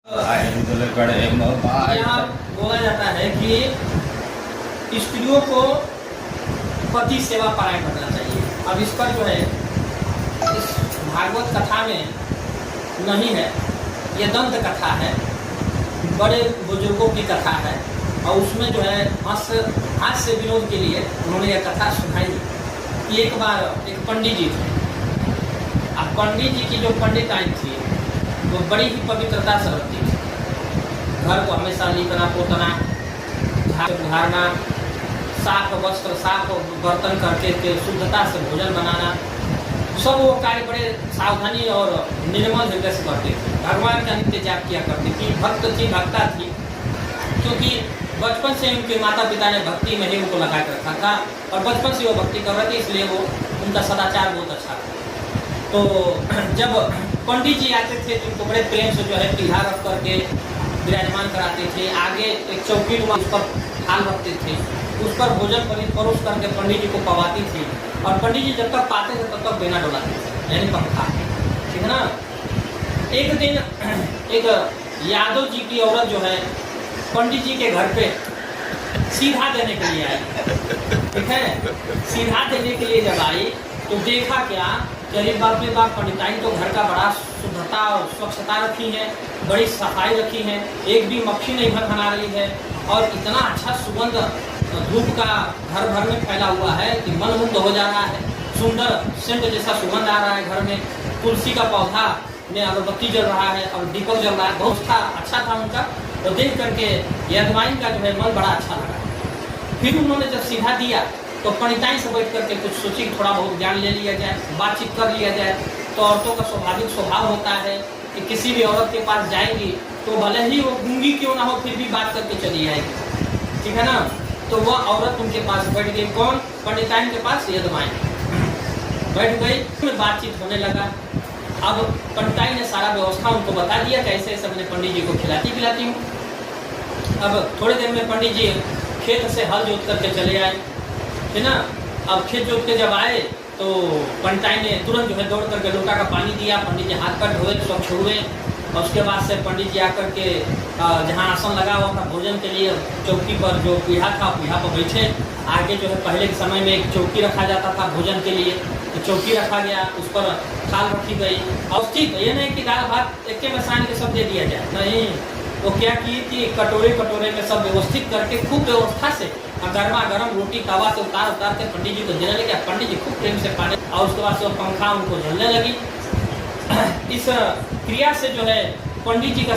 यहाँ बोला जाता है कि स्त्रियों को पति सेवा परायण बनना चाहिए। अब इस पर जो है इस भागवत कथा में नहीं है, ये दंत कथा है, बड़े बुजुर्गों की कथा है और उसमें जो है हास्य विनोद के लिए उन्होंने यह कथा सुनाई कि एक बार एक पंडित जी थे। अब पंडित जी की जो पंडिताई थी वो बड़ी ही पवित्रता से रखती थी। घर को हमेशा लिपना पोतना, बुहारना, साफ वस्त्र, साफ बर्तन करके के शुद्धता से भोजन बनाना, सब वो कार्य बड़े सावधानी और निर्मल हृदय से करते थे। भगवान का नित्य जाप किया करती थी, भक्त थी, भक्ता थी, क्योंकि बचपन से उनके माता पिता ने भक्ति में ही उनको लगा कर रखा था और बचपन से वो भक्ति कर रहे थे, इसलिए वो उनका सदाचार बहुत अच्छा था। तो जब पंडित जी आते थे तो उनको बड़े प्रेम से जो है पीढ़ा रख करके विराजमान कराते थे। आगे एक चौकी उस पर थाल रखते थे, उस पर भोजन परोस करके पंडित जी को पवाती थी और पंडित जी जब तक पाते थे तब तक बेना डोलाते थे, यानी पंखा, ठीक है ना। एक दिन एक यादव जी की औरत जो है पंडित जी के घर पे सीधा देने के लिए आई, ठीक है। सीधा देने के लिए जब आई तो देखा क्या, गरीब बाप में बाप पंडिताइन तो घर का बड़ा शुद्धता और स्वच्छता रखी है, बड़ी सफाई रखी है, एक भी मक्खी नहीं भनभना रही है और इतना अच्छा सुगंध धूप का घर भर में फैला हुआ है कि मन मुग्ध हो जा रहा है। सुंदर सेंट जैसा सुगंध आ रहा है घर में, तुलसी का पौधा में अगरबत्ती जल रहा है और दीपक जल रहा है, बहुत अच्छा था उनका। तो देख करके यजमाइन का जो है मन बड़ा अच्छा लगा। फिर उन्होंने जब सीधा दिया तो पंडिताइन से बैठ करके कुछ सोची, थोड़ा बहुत ज्ञान ले लिया जाए, बातचीत कर लिया जाए। तो औरतों का स्वाभाविक स्वभाव होता है कि किसी भी औरत के पास जाएगी तो भले ही वो गूंगी क्यों ना हो फिर भी बात करके चली आएगी, ठीक है ना। तो वह औरत उनके पास बैठ गई, कौन? पंडिताइन के पास यजमाइन बैठ गई, फिर बातचीत होने लगा। अब पंडिताइन ने सारा व्यवस्था उनको बता दिया, कैसे ऐसे मैंने पंडित जी को खिलाती पिलाती हूँ। अब थोड़ी देर में पंडित जी खेत से हल जोत करके चले आए, है ना। अब खेत जोत के जब आए तो पंडिताइन ने तुरंत जो है दौड़ करके लोटा का पानी दिया, पंडित जी हाथ पर धोए, स्वच्छ हुए और उसके बाद से पंडित जी आकर के जहाँ आसन लगा हुआ था भोजन के लिए चौकी पर जो पीढ़ा था पीढ़ा पर बैठे। आगे जो है पहले के समय में एक चौकी रखा जाता था भोजन के लिए, तो चौकी रखा गया, उस पर थाल रखी गई। और ठीक ये नहीं कि दाल भात एक में सान के सब दे दिया जाए, नहीं। वो क्या की थी, कटोरे में सब व्यवस्थित करके खूब व्यवस्था से गर्मा गर्म रोटी तवा से उतार के पंडित जी को देने लगे। पंडित जी खूब प्रेम से पानी और उसके बाद से पंखा उनको झलने लगी। इस क्रिया से जो है पंडित जी का